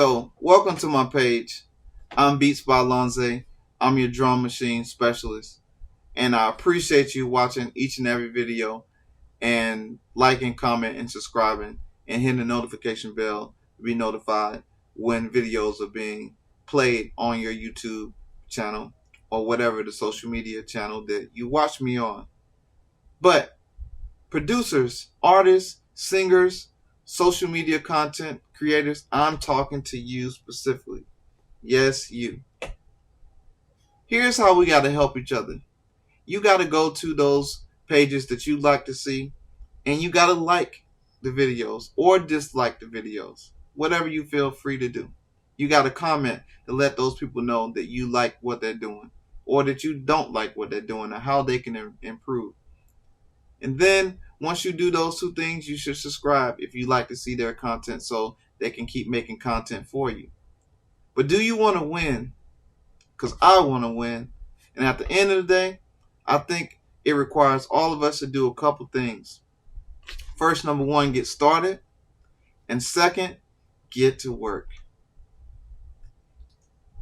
So, welcome to my page. I'm BeatsbyLonza. I'm your drum machine specialist. And I appreciate you watching each and every video and liking, comment, and subscribing and hitting the notification bell to be notified when videos are being played on your YouTube channel or whatever the social media channel that you watch me on. But producers, artists, singers, social media content creators, I'm talking to you specifically. Yes, you. Here's how we got to help each other. You got to go to those pages that you like to see, and you got to like the videos or dislike the videos. Whatever you feel free to do. You got to comment to let those people know that you like what they're doing or that you don't like what they're doing or how they can improve. And then once you do those two things, you should subscribe if you like to see their content so they can keep making content for you. But do you want to win? Because I want to win. And at the end of the day, I think it requires all of us to do a couple things. First, number one, get started. And second, get to work.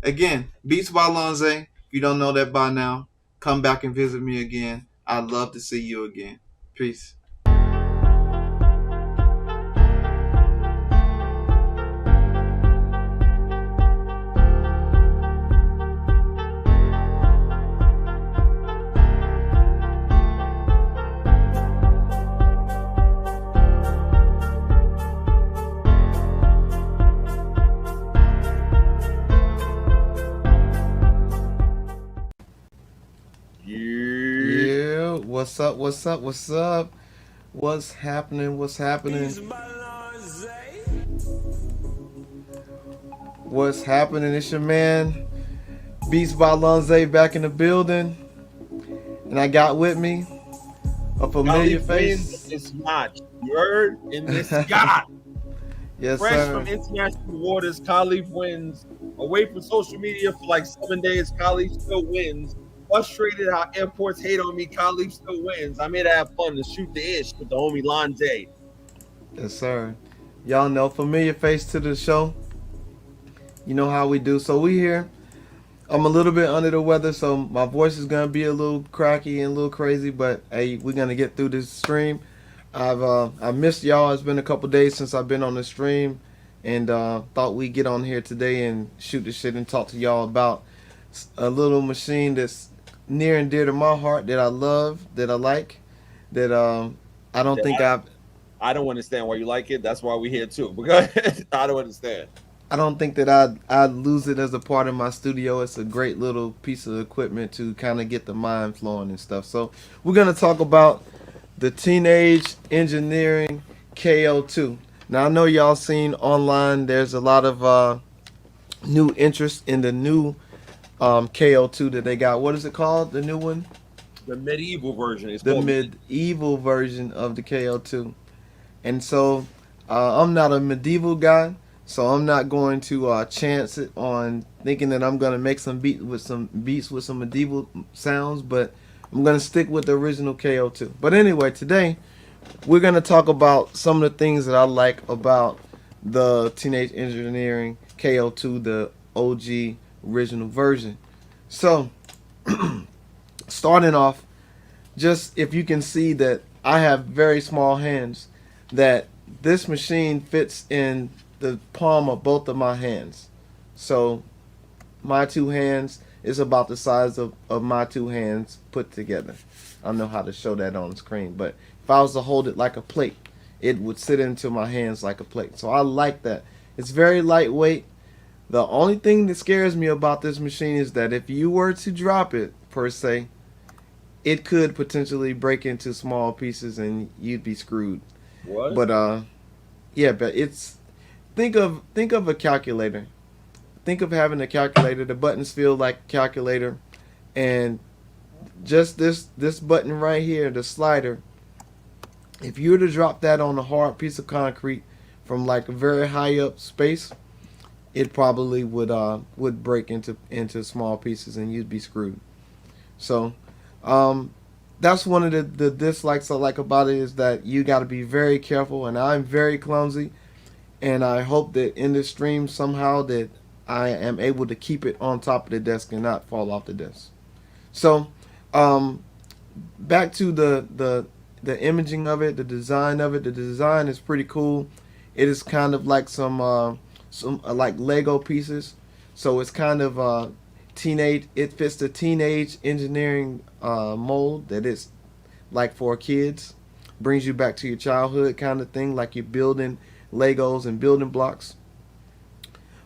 Again, BeatsbyLonza. If you don't know that by now, come back and visit me again. I'd love to see you again. Peace. Yeah, what's up? What's up? What's up? What's happening? What's happening? What's happening? It's your man, BeatsbyLonza, back in the building, and I got with me a familiar face. It's not. You heard? In this guy. Yes, Fresh sir. from international waters, Kaleaf wins. Away from social media for like 7 days, Kaleaf still wins. Frustrated how airports hate on me, Kaleaf still wins. I'm here to have fun and shoot the ish with the homie Lonza. Yes, sir. Y'all know, familiar face to the show. You know how we do. So we here. I'm a little bit under the weather, so my voice is gonna be a little cracky and a little crazy, but hey, we're gonna get through this stream. I missed y'all. It's been a couple days since I've been on the stream, and thought we'd get on here today and shoot the shit and talk to y'all about a little machine that's near and dear to my heart, that I love, that I like, that I don't think I don't understand why you like it. That's why we're here too. Because I don't understand. I don't think that I'd lose it as a part of my studio. It's a great little piece of equipment to kind of get the mind flowing and stuff. So we're gonna talk about the Teenage Engineering KO2. Now I know y'all seen online. There's a lot of new interest in the new KO2 that they got. What is it called? The new one? The medieval version. It's the called medieval version of the KO2. And so I'm not a medieval guy, so I'm not going to chance it on thinking that I'm going to make some beats with some medieval sounds, but I'm going to stick with the original KO2. But anyway, today we're going to talk about some of the things that I like about the Teenage Engineering KO2, the OG original version. So starting off, just if you can see that I have very small hands, that this machine fits in the palm of both of my hands. So my two hands is about the size of my two hands put together. I don't know how to show that on the screen, but if I was to hold it like a plate, it would sit into my hands like a plate. So I like that. It's very lightweight. The only thing that scares me about this machine is that if you were to drop it, per se, it could potentially break into small pieces and you'd be screwed. What? But yeah, but it's think of a calculator. Think of having a calculator. The buttons feel like a calculator, and just this button right here, the slider. If you were to drop that on a hard piece of concrete from like a very high up space, it probably would break into small pieces and you'd be screwed. So that's one of the dislikes I like about it, is that you got to be very careful, and I'm very clumsy. and I hope that in this stream somehow that I am able to keep it on top of the desk and not fall off the desk. So, um, back to the imaging of it, the design of it. The design is pretty cool. It is kind of like some like Lego pieces. So it's kind of teenage. It fits the teenage engineering mold that it's like for kids. Brings you back to your childhood kind of thing, like you're building Legos and building blocks.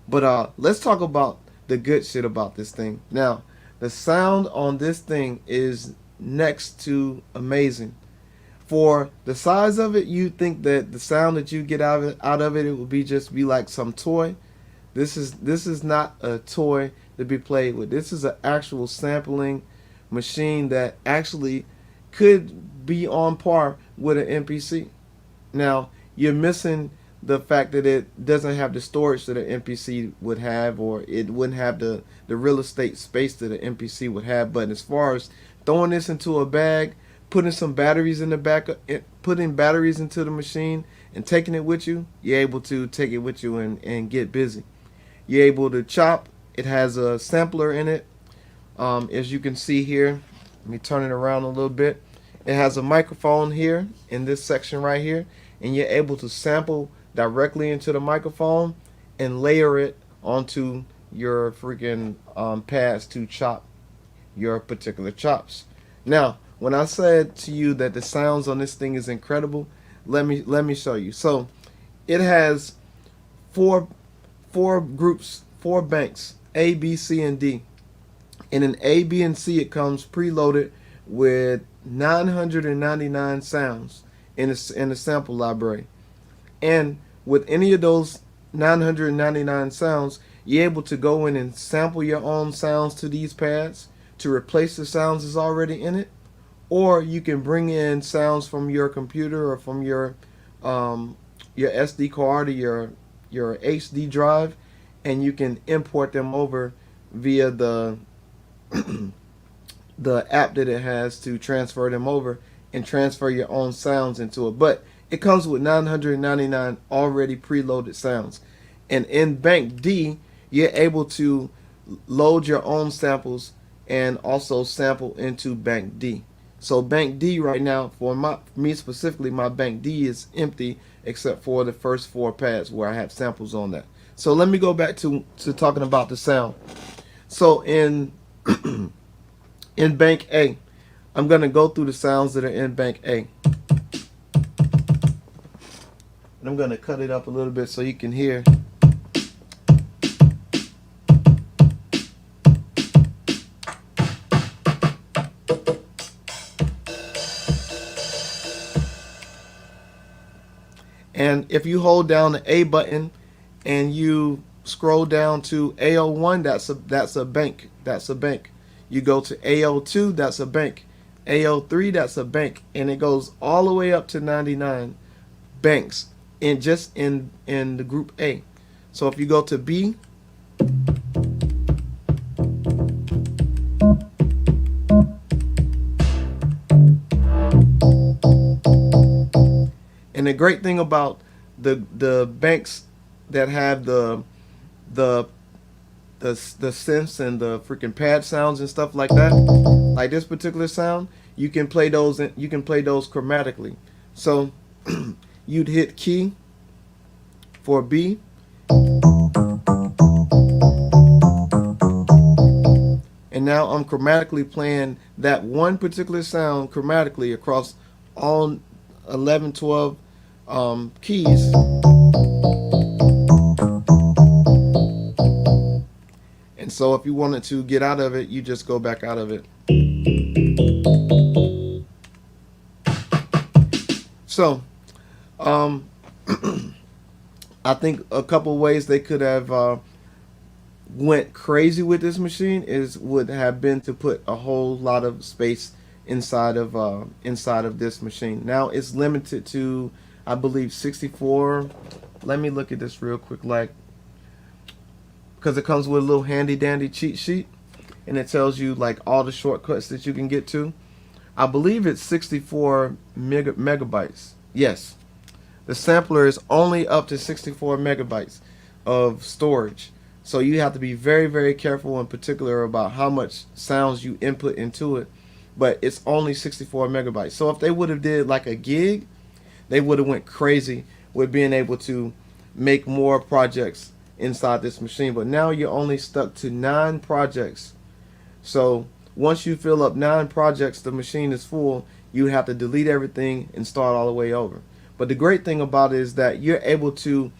But let's talk about the good shit about this thing. Now, the sound on this thing is next to amazing. For the size of it, you think that the sound that you get out of it, it would be just be like some toy. This is not a toy to be played with. This is an actual sampling machine that actually could be on par with an MPC. Now, you're missing the fact that it doesn't have the storage that an MPC would have, or it wouldn't have the real estate space that an MPC would have. But as far as throwing this into a bag, putting some batteries in the back, putting batteries into the machine and taking it with you, you're able to take it with you and get busy. You're able to chop. It has a sampler in it. As you can see here, let me turn it around a little bit. It has a microphone here in this section right here, and you're able to sample directly into the microphone and layer it onto your freaking pads to chop your particular chops. Now, when I said to you that the sounds on this thing is incredible, let me show you. So, it has four groups, four banks, A, B, C, and D. And in A, B, and C, it comes preloaded with 999 sounds in the sample library. And with any of those 999 sounds, you're able to go in and sample your own sounds to these pads to replace the sounds that's already in it. Or you can bring in sounds from your computer or from your SD card or your HD drive, and you can import them over via the the app that it has to transfer them over and transfer your own sounds into it. But it comes with 999 already preloaded sounds. And in Bank D, you're able to load your own samples and also sample into Bank D. So Bank D right now, for me specifically, my Bank D is empty except for the first four pads where I have samples on that. So let me go back to talking about the sound. So in in Bank A, I'm going to go through the sounds that are in Bank A. And I'm going to cut it up a little bit so you can hear. And if you hold down the A button and you scroll down to AO1, that's a bank. That's a bank. You go to AO2, that's a bank. AO3, that's a bank. And it goes all the way up to 99 banks in the group A. So if you go to B, and the great thing about the banks that have the synths and the freaking pad sounds and stuff like that, like this particular sound, you can play those chromatically. So you'd hit key for B, and now I'm chromatically playing that one particular sound chromatically across all 11, 12 keys. And so if you wanted to get out of it, you just go back out of it. So I think a couple ways they could have went crazy with this machine would have been to put a whole lot of space inside of this machine. Now it's limited to, I believe, 64. Let me look at this real quick, like, because it comes with a little handy dandy cheat sheet, and it tells you like all the shortcuts that you can get to. I believe it's 64 megabytes. Yes, The sampler is only up to 64 megabytes of storage. So you have to be very, very careful and particular about how much sounds you input into it. But it's only 64 megabytes. So if they would have did like a gig, they would have went crazy with being able to make more projects inside this machine. But now you're only stuck to 9 projects. So once you fill up 9 projects, the machine is full. You have to delete everything and start all the way over. But the great thing about it is that you're able to,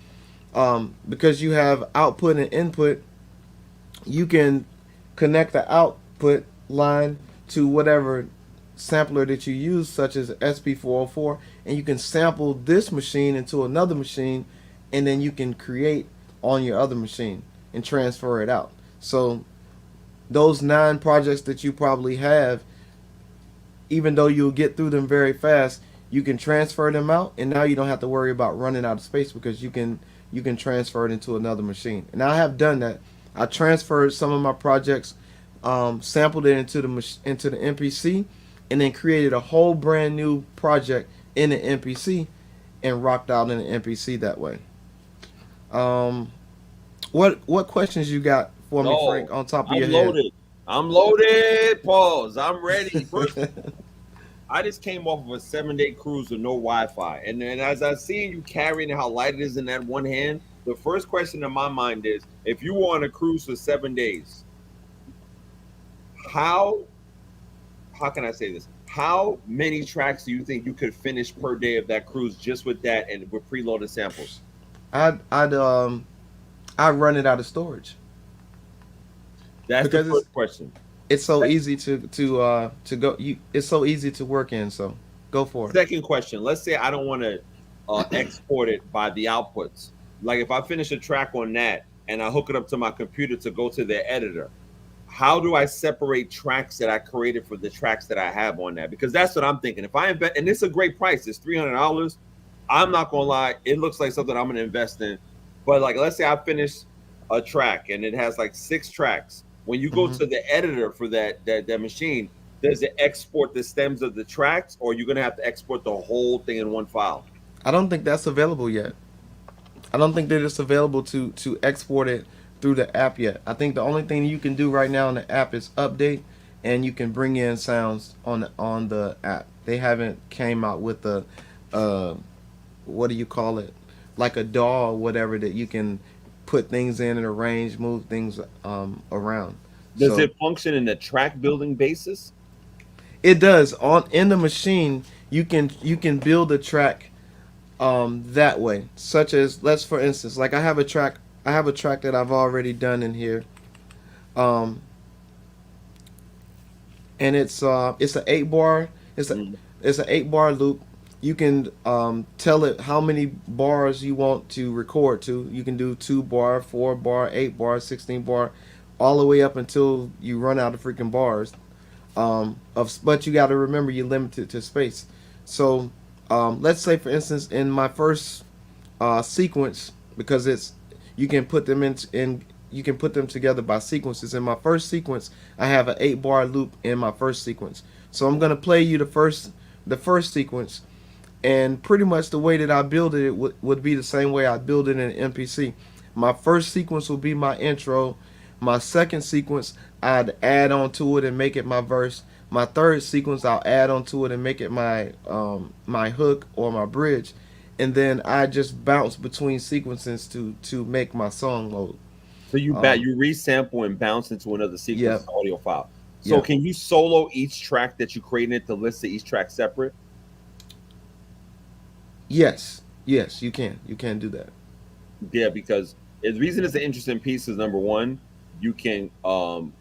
because you have output and input, you can connect the output line to whatever sampler that you use, such as SP404, and you can sample this machine into another machine, and then you can create on your other machine and transfer it out. So those 9 projects that you probably have, even though you'll get through them very fast, you can transfer them out, and now you don't have to worry about running out of space because you can transfer it into another machine. And I have done that. I transferred some of my projects, sampled it into the MPC, and then created a whole brand new project in the MPC and rocked out in the MPC that way. Um, what questions you got for me, No, Frank? On top of I'm your head? loaded. I'm loaded. Pause. I'm ready. First, I just came off of a 7-day cruise with no Wi-Fi, and then as I seen you carrying how light it is in that one hand, the first question in my mind is: if you were on a cruise for 7 days, how can I say this? How many tracks do you think you could finish per day of that cruise just with that and with preloaded samples? I'd run it out of storage That's the because first question. it's so easy to go. It's so easy to work in. So go for it. Second question: let's say I don't want to export it by the outputs. Like if I finish a track on that and I hook it up to my computer to go to the editor, how do I separate tracks that I created for the tracks that I have on that? Because that's what I'm thinking. If I invest, and it's a great price, it's $300. I'm not gonna lie, it looks like something I'm gonna invest in. But like, let's say I finish a track and it has like 6 tracks. When you go Hmm. to the editor for that machine, does it export the stems of the tracks, or you're gonna have to export the whole thing in one file? I don't think that's available yet. I don't think that it's available to export it through the app yet. I think the only thing you can do right now in the app is update, and you can bring in sounds on the app. They haven't came out with a uh, what do you call it, like a DAW or whatever that you can put things in and arrange, move things around. Does So it function in a track building basis? it does on in the machine. You can build a track that way, such as, let's for instance, like I have a track that I've already done in here, um, and it's an 8 bar. It's a Mm. it's an 8 bar loop. You can tell it how many bars you want to record to. You can do 2 bar, 4 bar, 8 bar, 16 bar, all the way up until you run out of freaking bars. But you got to remember you're limited to space. So let's say, for instance, in my first sequence, because it's you can put them in you can put them together by sequences. In my first sequence, I have an 8 bar loop in my first sequence. So I'm gonna play you the first sequence, and pretty much the way that I build it would be the same way I build it in MPC. My first sequence will be my intro. My second sequence, I'd add on to it and make it my verse. My third sequence, I'll add on to it and make it my hook or my bridge, and then I just bounce between sequences to make my song mode. So Um, you resample and bounce into another sequence yeah, audio file. So yeah, can you solo each track that you created to list each track separate? yes, yes, you can do that. Yeah, because the reason it's an interesting piece is number one, you can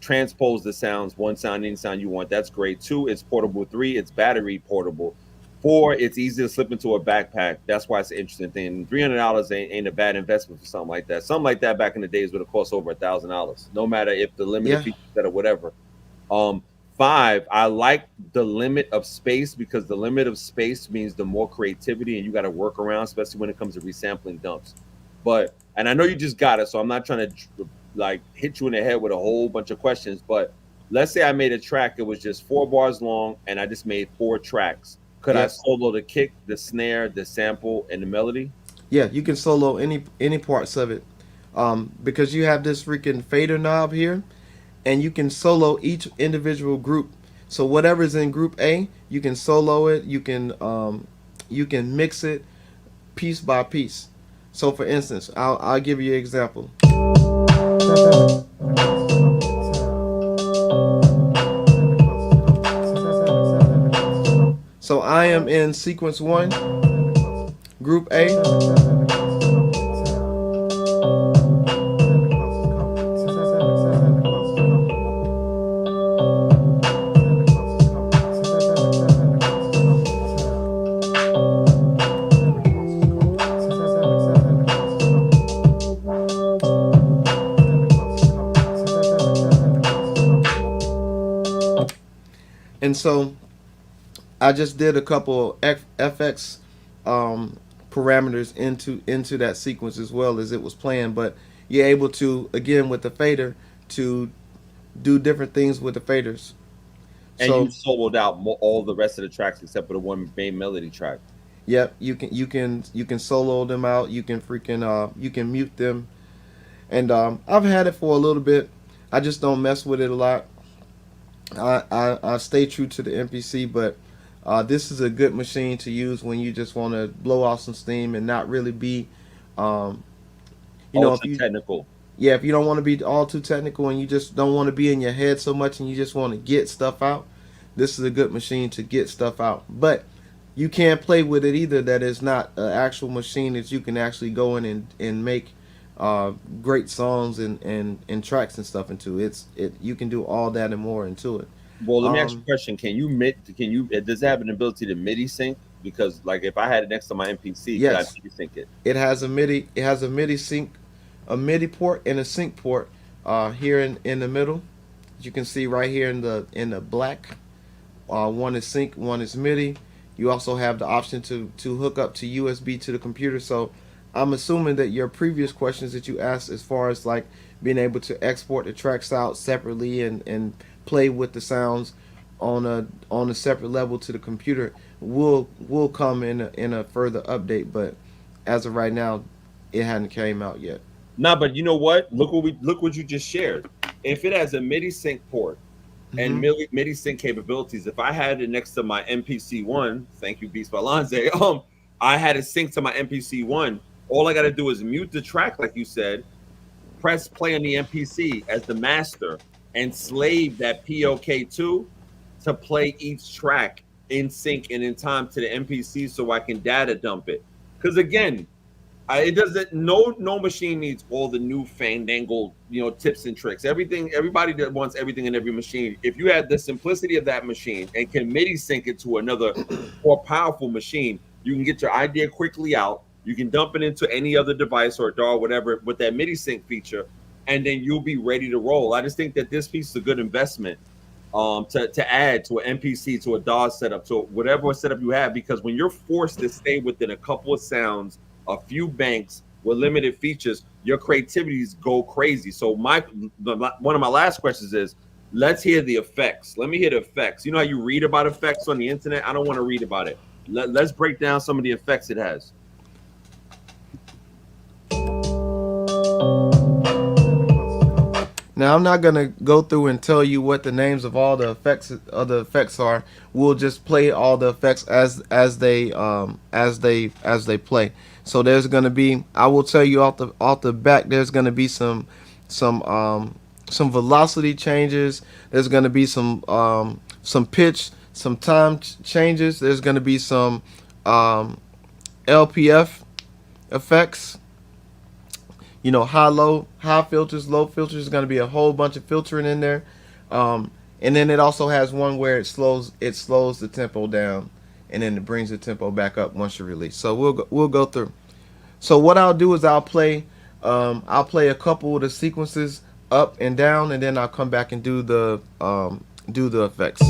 transpose the sounds, one sound, any sound you want. That's great. Two, it's portable. Three, it's battery portable. Four, it's easy to slip into a backpack. That's why it's an interesting thing. $300 ain't a bad investment for something like that. Something like that back in the days would have cost over $1,000, no matter if the limited Yeah, feature set or whatever. Um, Five, I like the limit of space because the limit of space means the more creativity and you got to work around, especially when it comes to resampling dumps. But and I know you just got it, so I'm not trying to like hit you in the head with a whole bunch of questions. But let's say I made a track, it was just 4 bars long, and I just made 4 tracks. Could I Yep. solo the kick, the snare, the sample, and the melody? Yeah, you can solo any parts of it, because you have this freaking fader knob here, and you can solo each individual group. So whatever's in group A, you can solo it. You can mix it piece by piece. So for instance, I'll give you an example. So I am in sequence one, group A. And so I just did a couple FX parameters into that sequence as well as it was playing. But you're able to, again, with the fader, to do different things with the faders. And you So soloed out all the rest of the tracks except for the one main melody track. yep, you can solo them out. You can freaking you can mute them. And I've had it for a little bit. I just don't mess with it a lot. I stay true to the MPC, but this is a good machine to use when you just want to blow off some steam and not really be, um, if Ultra you, technical. yeah, if you don't want to be all too technical and you just don't want to be in your head so much and you just want to get stuff out, this is a good machine to get stuff out. But you can't play with it either. That is not an actual machine that you can actually go in and make great songs and tracks and stuff into. You can do all that and more into it. Well, let me ask you a Um, question. Does it have an ability to MIDI sync? Because like if I had it next to my MPC, could I yes, MIDI sync it? it has a MIDI. It has a MIDI sync, a MIDI port and a sync port here in the middle. As you can see right here in the black. One is sync, one is MIDI. You also have the option to hook up to USB to the computer. So I'm assuming that your previous questions that you asked, as far as like being able to export the tracks out separately and play with the sounds on a separate level to the computer, will come in a further update. But as of right now, it hadn't came out yet. Nah, but you know what? Look what you just shared. If it has a MIDI sync port and Hmm. MIDI sync capabilities, if I had it next to my MPC one, thank you, BeatsbyLonza, I had it synced to my MPC one. All I got to do is mute the track, like you said, press play on the MPC as the master, and slave that POK2 to play each track in sync and in time to the MPC so I can data dump it. Because again, it doesn't. No machine needs all the new fandangled, tips and tricks. Everybody that wants everything in every machine. If you had the simplicity of that machine and can MIDI sync it to another more powerful machine, you can get your idea quickly out. You can dump it into any other device or DAW, whatever, with that MIDI sync feature, and then you'll be ready to roll. I just think that this piece is a good investment, to add to an MPC, to a DAW setup, to whatever setup you have, because when you're forced to stay within a couple of sounds, a few banks with limited features, your creativities go crazy. So one of my last questions is, let's hear the effects. Let me hear the effects. You know how you read about effects on the internet? I don't want to read about it. Let's break down some of the effects it has. Now I'm not gonna go through and tell you what the names of all the effects are. We'll just play all the effects as they play. So there's gonna be, I will tell you off the back, there's gonna be some velocity changes. There's gonna be some pitch, some time changes. There's gonna be some LPF effects. High filters, low filters. Is going to be a whole bunch of filtering in there, and then it also has one where it slows the tempo down, and then it brings the tempo back up once you release. So we'll go through. So what I'll do is I'll play a couple of the sequences up and down, and then I'll come back and do the effects.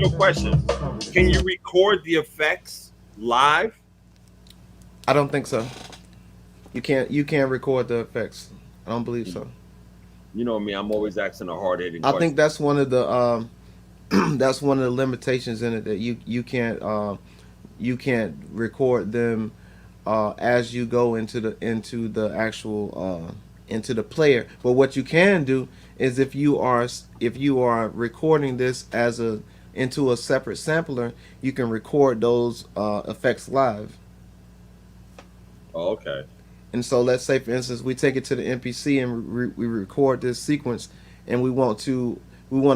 you a question. Can you record the effects live? I don't think so. You can't record the effects. I don't believe so. You know me, I'm always asking a hard hitting I think question. that's one of the that's one of the limitations in it, that you can't record them as you go into the actual into the player. But what you can do is, if you are recording this as a into a separate sampler, you can record those effects live. Oh, okay. And so, let's say, for instance, we take it to the MPC and we record this sequence, and we want to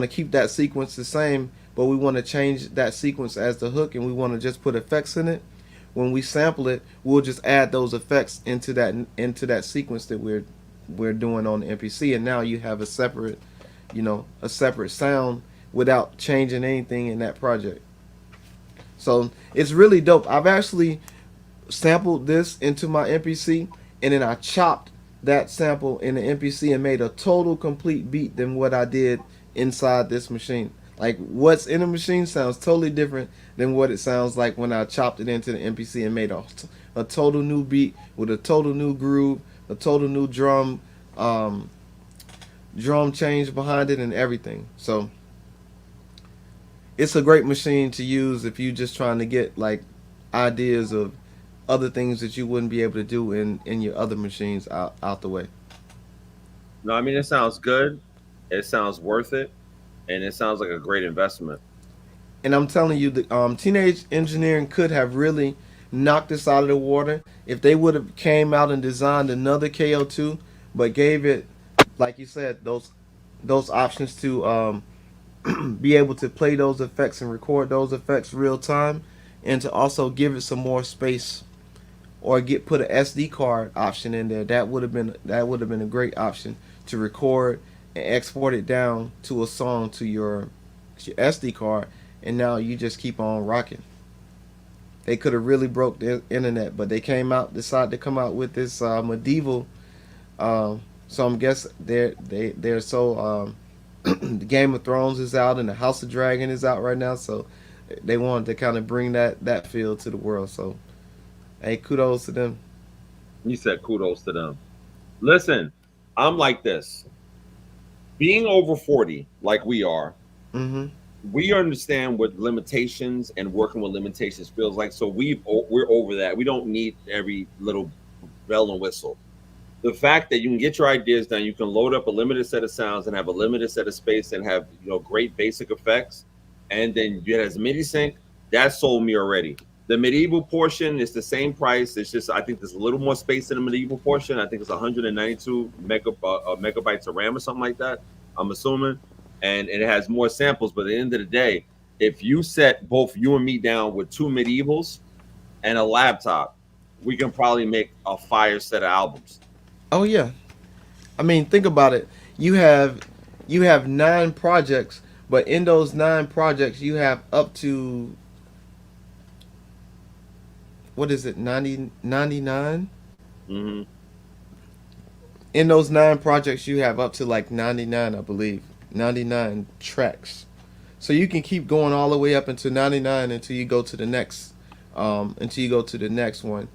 keep that sequence the same, but we want to change that sequence as the hook, and we want to just put effects in it. When we sample it, we'll just add those effects into that sequence that we're doing on the MPC, and now you have a separate sound without changing anything in that project. So it's really dope. I've actually sampled this into my MPC, and then I chopped that sample in the MPC and made a total complete beat than what I did inside this machine. Like, what's in the machine sounds totally different than what it sounds like when I chopped it into the MPC and made a total new beat with a total new groove, a total new drum change behind it, and everything. So it's a great machine to use if you're just trying to get like ideas of other things that you wouldn't be able to do in your other machines out the way. No, I mean it sounds good. It sounds worth it, and it sounds like a great investment. And I'm telling you, the teenage engineering could have really knocked this out of the water if they would have came out and designed another KO2, but gave it, like you said, those options to be able to play those effects and record those effects real time, and to also give it some more space, or put an SD card option in there. That would have been a great option to record and export it down to a song to your SD card, and now you just keep on rocking. They could have really broke the internet, but they decided to come out with this medieval. So I'm guess they're so the Game of Thrones is out and the House of Dragon is out right now, so they wanted to kind of bring that feel to the world. So, hey, kudos to them. You said kudos to them. Listen, I'm like this. Being over 40, like we are, Hmm. we understand what limitations and working with limitations feels like. So we're over that. We don't need every little bell and whistle. The fact that you can get your ideas done, you can load up a limited set of sounds and have a limited set of space and have great basic effects, and then it has MIDI sync. That sold me already. The medieval portion is the same price. It's just I think there's a little more space in the medieval portion. I think it's 192 megabytes of RAM or something like that. I'm assuming, and it has more samples. But at the end of the day, if you set both you and me down with two medievals and a laptop, we can probably make a fire set of albums. Oh yeah, I mean, think about it. You have 9 projects, but in those 9 projects, you have up to, what is it, 99. Hmm. In those 9 projects, you have up to like 99, I believe, 99 tracks. So you can keep going all the way up into 99 until you go to the next one,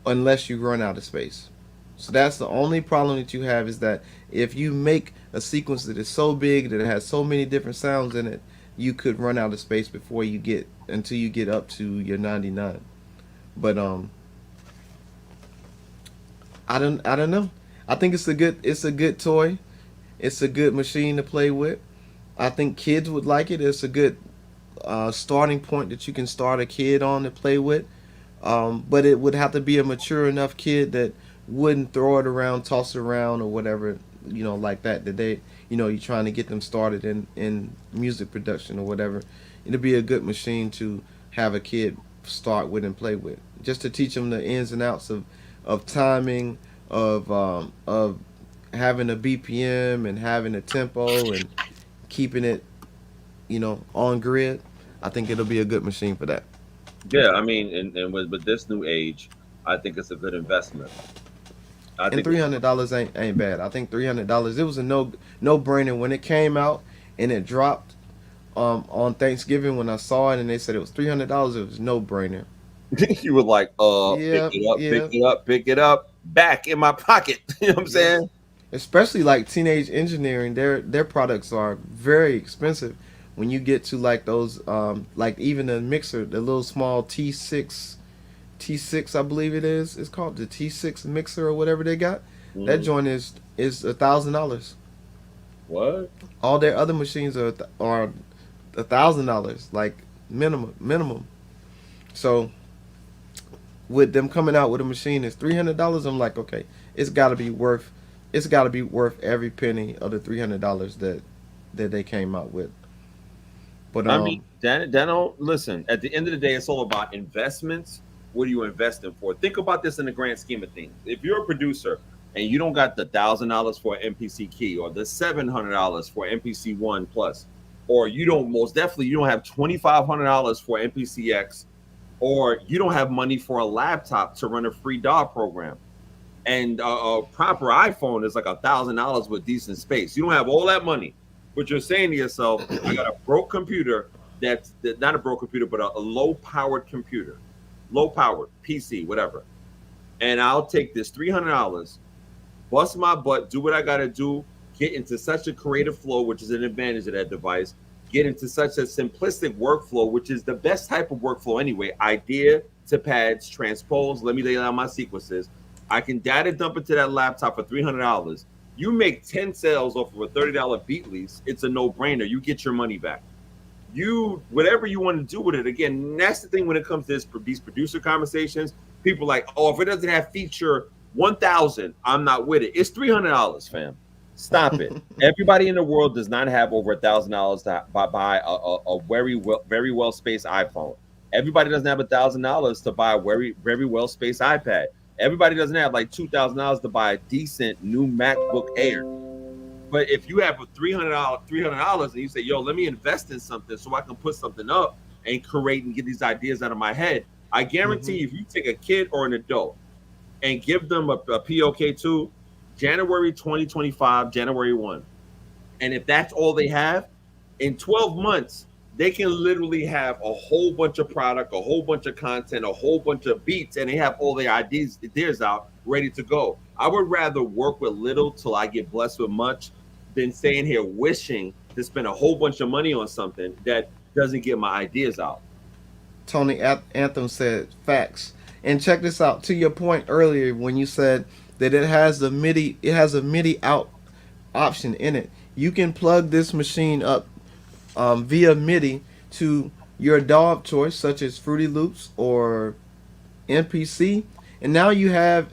unless you run out of space. So that's the only problem that you have, is that if you make a sequence that is so big that it has so many different sounds in it, you could run out of space before you get until you get up to your 99. But I don't know. I think it's a good toy. It's a good machine to play with. I think kids would like it. It's a good starting point that you can start a kid on to play with. But it would have to be a mature enough kid that wouldn't throw it around, toss it around, or whatever, like that. That you're trying to get them started in music production or whatever. It'd be a good machine to have a kid start with and play with, just to teach them the ins and outs of timing, of having a BPM and having a tempo and keeping it, on grid. I think it'll be a good machine for that. Yeah, I mean, and with this new age, I think it's a good investment. I And think $300 ain't bad. I think $300, it was a no brainer when it came out and it dropped. on Thanksgiving when I saw it and they said it was $300. It was no brainer. You were like, pick Yeah, it up, pick yeah, it up, pick it up, back in my pocket. You know what I'm yeah. saying? Especially like Teenage Engineering, their products are very expensive. When you get to like those, like even the mixer, the little small T6, I believe it is. It's called the T6 mixer or whatever they got. That Mhm. joint is $1,000. What? All their other machines are $1,000, like minimum. So with them coming out with a machine that's $300, I'm like, okay, it's got to be worth, it's got to be worth every penny of the $300 that they came out with. But I mean, that don't listen. At the end of the day, it's all about investments. What are you investing for? Think about this in the grand scheme of things. If you're a producer and you don't got the $1,000 for an MPC key or the $700 for MPC One Plus, or you don't most definitely you don't have $2,500 for MPCX, or you don't have money for a laptop to run a free DAW program, and a proper iPhone is like $1,000 with decent space. You don't have all that money, but you're saying to yourself, I got a broke computer that's not a broke computer, but a low powered computer, low powered PC, whatever. And I'll take this $300, bust my butt, do what I got to do, get into such a creative flow, which is an advantage of that device, get into such a simplistic workflow, which is the best type of workflow anyway. Idea to pads, transpose, let me lay down my sequences. I can data dump into that laptop for $300. You make 10 sales off of a $30 beat lease, it's a no brainer. You get your money back. You, whatever you want to do with it. Again, that's the thing when it comes to these producer conversations. People are like, oh, if it doesn't have feature 1,000, I'm not with it. It's $300, fam. Stop it. Everybody in the world does not have over $1,000 to buy a very well spaced iPhone. Everybody doesn't have $1,000 to buy a very well spaced iPad. Everybody doesn't have like $2,000 to buy a decent new MacBook Air. But if you have a $300, and you say, "Yo, let me invest in something so I can put something up and create and get these ideas out of my head," I guarantee you, if you take a kid or an adult and give them a POK2, January 2025, January 1, and if that's all they have, in 12 months, they can literally have a whole bunch of product, a whole bunch of content, a whole bunch of beats, and they have all their ideas out ready to go. I would rather work with little till I get blessed with much than staying here wishing to spend a whole bunch of money on something that doesn't get my ideas out. Tony Anthem said facts. And check this out. To your point earlier when you said that it has a MIDI out option in it. You can plug this machine up via MIDI to your DAW of choice, such as Fruity Loops or MPC, and now you have,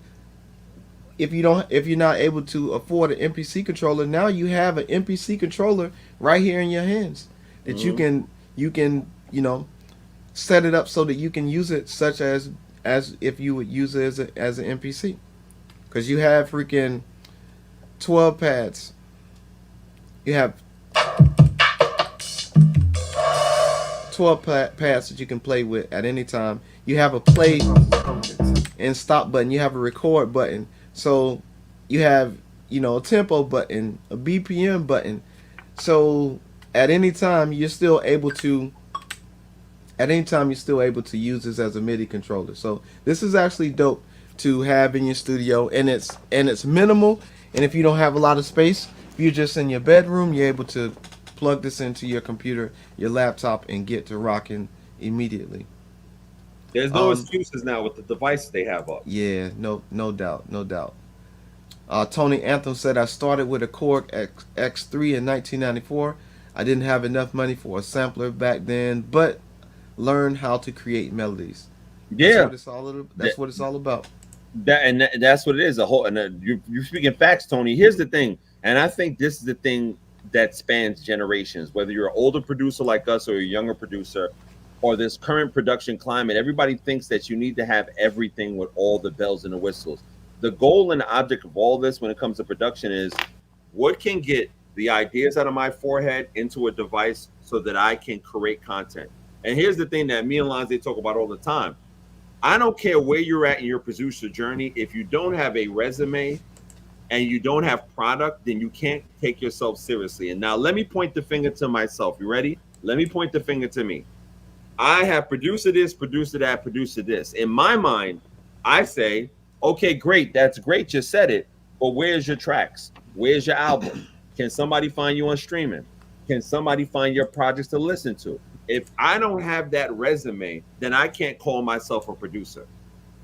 if you're not able to afford an MPC controller, now you have an MPC controller right here in your hands that Mm-hmm. you can set it up so that you can use it such as if you would use it as an MPC, because you have freaking 12 pads. You have 12 pads that you can play with at any time. You have a play and stop button. You have a record button. So you have, a tempo button, a BPM button. So at any time you're still able to use this as a MIDI controller. So this is actually dope to have in your studio, and it's minimal. And if you don't have a lot of space, if you're just in your bedroom, you're able to plug this into your computer, your laptop, and get to rocking immediately. There's no excuses now with the devices they have up. Yeah, no doubt, no doubt. Tony Anthem said, I started with a Korg X3 in 1994. I didn't have enough money for a sampler back then, but learned how to create melodies. Yeah, That's what it's all about. that's what it is. A whole, and you're speaking facts, Tony. Here's the thing, and I think this is the thing that spans generations. Whether you're an older producer like us or a younger producer, or this current production climate, everybody thinks that you need to have everything with all the bells and the whistles. The goal and the object of all this when it comes to production is what can get the ideas out of my forehead into a device so that I can create content. And here's the thing that me and Lonza talk about all the time. I don't care where you're at in your producer journey. If you don't have a resume and you don't have product, then you can't take yourself seriously. And now let me point the finger to myself. You ready? Let me point the finger to me. I have producer this, producer that, producer this. In my mind, I say, okay, great, that's great, you said it, but where's your tracks? Where's your album? Can somebody find you on streaming? Can somebody find your projects to listen to? If I don't have that resume, then I can't call myself a producer.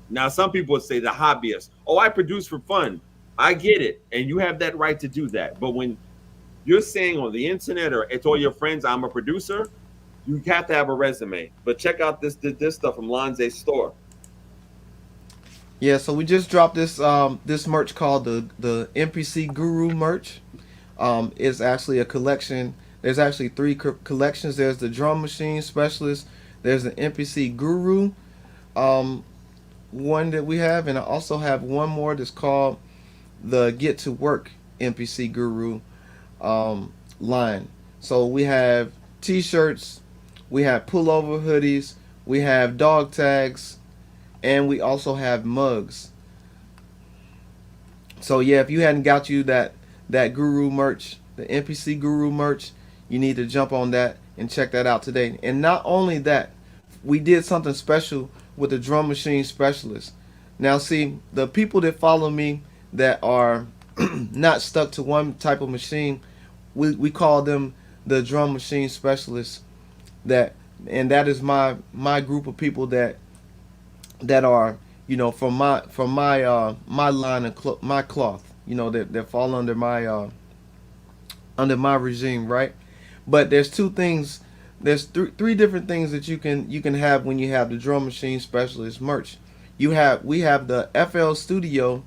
Now, some people would say the hobbyist, oh, I produce for fun. I get it. And you have that right to do that. But when you're saying on the internet or to all your friends, I'm a producer, you have to have a resume. But check out this stuff from Lonze's store. Yeah, so we just dropped this merch called the MPC Guru merch. It's actually a collection. There's actually three collections. There's the drum machine specialist. There's the MPC Guru one that we have, and I also have one more that's called the Get to Work MPC Guru line. So we have T-shirts, we have pullover hoodies, we have dog tags, and we also have mugs. So yeah, if you hadn't got you that Guru merch, the NPC Guru merch, you need to jump on that and check that out today. And not only that, we did something special with the drum machine specialist. Now see, the people that follow me that are not stuck to one type of machine, we call them the drum machine specialists. That and that is my group of people that are, you know, from my line of my cloth, you know, that fall under my regime, right? But there's two things. There's three different things that you can have when you have the drum machine specialist merch. We have the FL Studio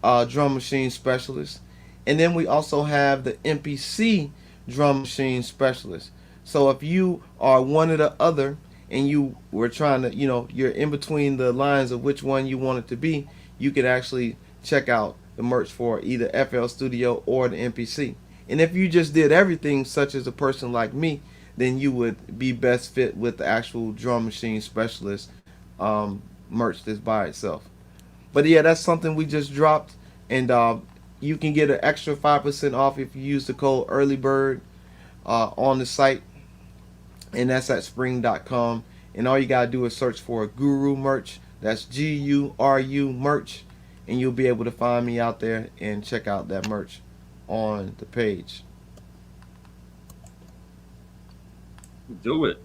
drum machine specialist, and then we also have the MPC drum machine specialist. So if you are one or the other, and you were trying to, you know, you're in between the lines of which one you want it to be, you could actually check out the merch for either FL Studio or the MPC. And if you just did everything, such as a person like me, then you would be best fit with the actual drum machine specialist merch that's by itself. But yeah, that's something we just dropped, and you can get an extra 5% off if you use the code EARLYBIRD on the site, and that's at spring.com. And all you gotta do is search for Guru merch. That's GURU merch, and you'll be able to find me out there and check out that merch on the page. Do it.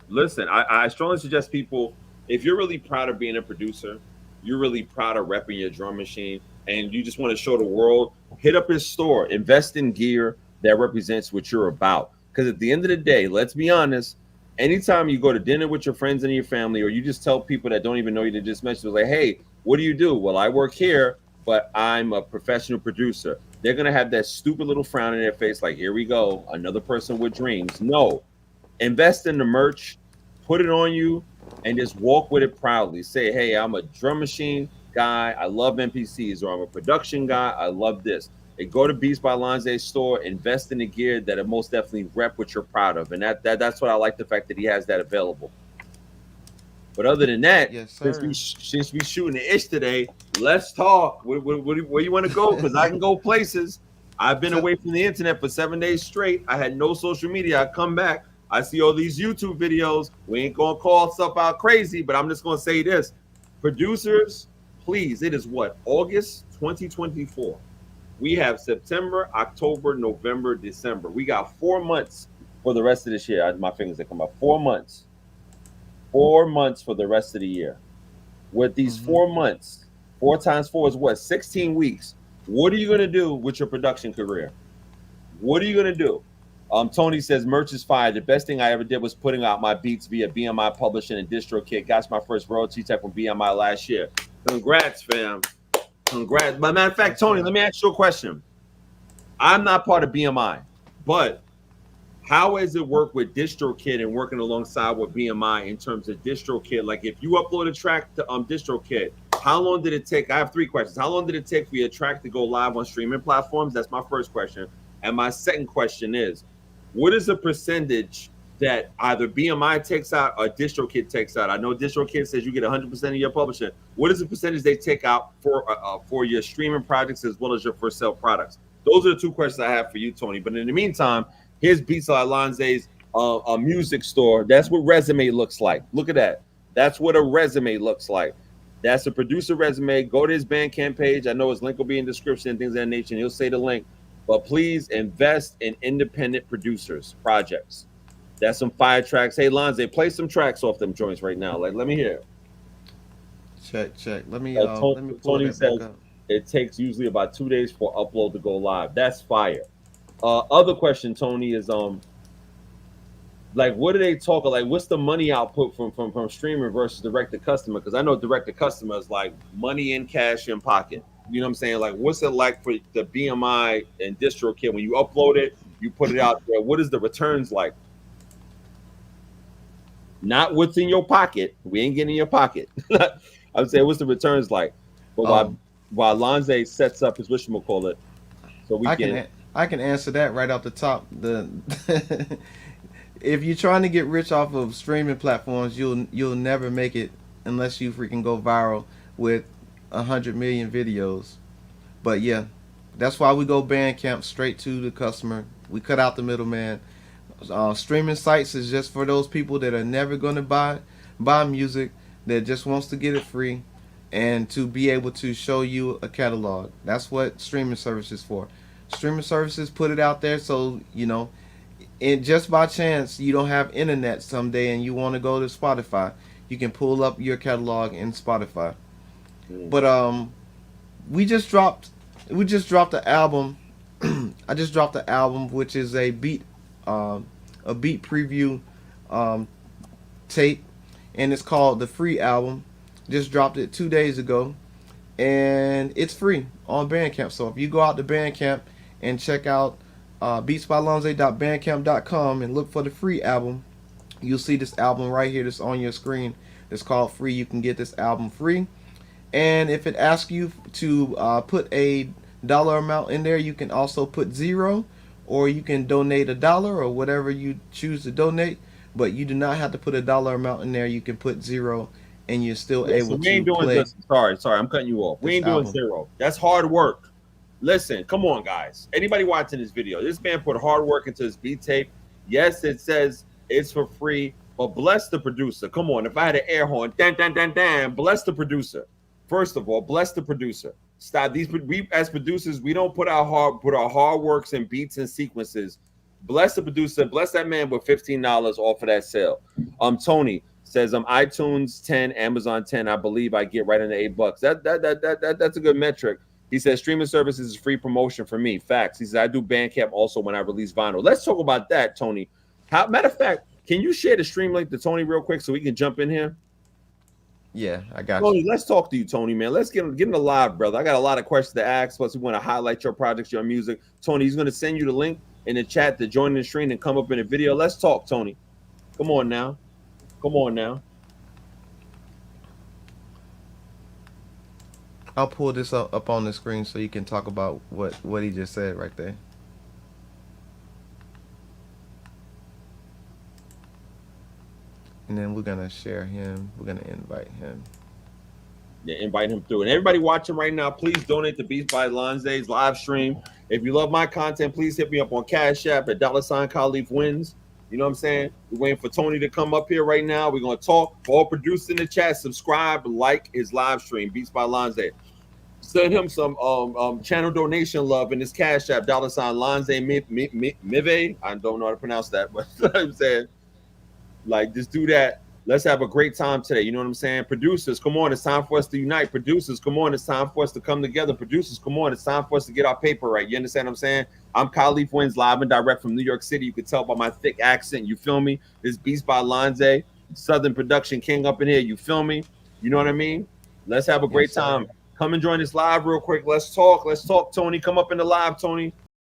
Listen, I strongly suggest people, if you're really proud of being a producer, you're really proud of repping your drum machine, and you just want to show the world, hit up his store, invest in gear that represents what you're about. Because at the end of the day, let's be honest, anytime you go to dinner with your friends and your family, or you just tell people that don't even know you to just mention, like, hey, what do you do? Well, I work here, but I'm a professional producer. They're going to have that stupid little frown in their face, like, here we go, another person with dreams. No, invest in the merch, put it on you, and just walk with it proudly. Say, hey, I'm a drum machine guy, I love MPCs, or I'm a production guy, I love this. And go to BeatsbyLonza's store, invest in the gear that it most definitely rep what you're proud of. And that's what I like, the fact that he has that available. But other than that, yes, sir. since we shooting the ish today, let's talk. Where you want to go? Because I can go places. I've been away from the internet for 7 days straight. I had no social media. I come back. I see all these YouTube videos. We ain't going to call stuff out crazy, but I'm just going to say this. Producers, please, it is what? August 2024. We have September, October, November, December. We got 4 months for the rest of this year. My fingers that come up. 4 months. 4 months for the rest of the year. With these 4 months, 4 times 4 is what? 16 weeks. What are you going to do with your production career? What are you going to do? Tony says, merch is fire. The best thing I ever did was putting out my beats via BMI Publishing and DistroKid. Got my first royalty check from BMI last year. Congrats, fam. Congrats. But matter of fact, Tony, let me ask you a question. I'm not part of BMI, but how has it worked with DistroKid and working alongside with BMI in terms of DistroKid? Like, if you upload a track to DistroKid, how long did it take? I have 3 questions. How long did it take for your track to go live on streaming platforms? That's my first question. And my second question is, what is the percentage that either BMI takes out or DistroKid takes out? I know DistroKid says you get 100% of your publishing. What is the percentage they take out for your streaming projects as well as your for sale products? Those are the 2 questions I have for you, Tony. But in the meantime, here's BeatsbyLonza's a music store. That's what resume looks like. Look at that. That's what a resume looks like. That's a producer resume. Go to his Bandcamp page. I know his link will be in the description and things of that nature. He'll say the link. But please invest in independent producers projects. That's some fire tracks. Hey, Lonze, play some tracks off them joints right now. Like, let me hear. Check. Let me pull Tony that back says up. it takes usually about 2 days for upload to go live. That's fire. Other question, Tony, is like, what do they talk like? What's the money output from streaming versus direct to customer? Because I know direct to customer is like money in cash in pocket. You know what I'm saying? Like, what's it like for the BMI and DistroKid when you upload it, you put it out there? What is the returns like? Not what's in your pocket. We ain't getting in your pocket. I would say, what's the returns like? But while Lonze sets up his whatchamacallit, so we I can answer that right off the top. The if you're trying to get rich off of streaming platforms, you'll never make it unless you freaking go viral with 100 million videos. But yeah, that's why we go Bandcamp straight to the customer. We cut out the middleman. Streaming sites is just for those people that are never going to buy music, that just wants to get it free and to be able to show you a catalog. That's what streaming services for. Streaming services put it out there so, and just by chance you don't have internet someday and you want to go to Spotify, you can pull up your catalog in Spotify. But we just dropped the album. I just dropped the album, which is a beat preview tape, and it's called the Free Album. Just dropped it 2 days ago, and it's free on Bandcamp. So if you go out to Bandcamp and check out beatsbylonza.bandcamp.com and look for the Free Album, you'll see this album right here that's on your screen. It's called Free. You can get this album free, and if it asks you to put a dollar amount in there, you can also put zero, or you can donate $1 or whatever you choose to donate. But you do not have to put a dollar amount in there. You can put zero, and you're still able we ain't to doing play. This. Sorry, I'm cutting you off. We ain't doing zero. That's hard work. Listen, come on, guys. Anybody watching this video, this man put hard work into his beat tape. Yes, it says it's for free, but bless the producer. Come on, if I had an air horn, dan, dan, dan, dan, bless the producer. First of all, bless the producer. Stop these. We as producers, we don't put our hard works and beats and sequences. Bless the producer. Bless that man with $15 off of that sale. Tony says iTunes 10, Amazon 10. I believe I get right into $8. That's a good metric. He says streaming services is free promotion for me. Facts. He says I do Bandcamp also when I release vinyl. Let's talk about that, Tony. Matter of fact, can you share the stream link to Tony real quick so we can jump in here? Yeah, I got Tony, you. let's talk to you, Tony, man. Let's get in the live, brother. I got a lot of questions to ask. Plus, we want to highlight your projects, your music. Tony, he's going to send you the link in the chat to join the stream and come up in a video. Let's talk, Tony. Come on now. I'll pull this up on the screen so you can talk about what he just said right there. And then we're gonna share him. We're gonna invite him. Yeah, invite him through. And everybody watching right now, please donate to Beats by Lonze's live stream. If you love my content, please hit me up on Cash App at $KaleafwinsNYC. You know what I'm saying? We're waiting for Tony to come up here right now. We're gonna talk. All producers in the chat, subscribe, like his live stream, Beats by Lonze. Send him some channel donation love in his Cash App, $Lonze Mive. I don't know how to pronounce that, but you know what I'm saying, like, just do that. Let's have a great time today. You know what I'm saying? Producers, come on. It's time for us to unite. Producers, come on. It's time for us to come together. Producers, come on. It's time for us to get our paper right. You understand what I'm saying? I'm Kaleaf Wins, live and direct from New York City. You can tell by my thick accent. You feel me? This Beats by Lonze, Southern Production King up in here. You feel me? You know what I mean? Let's have a great time. Come and join us live real quick. Let's talk. Tony. Come up in the live, Tony.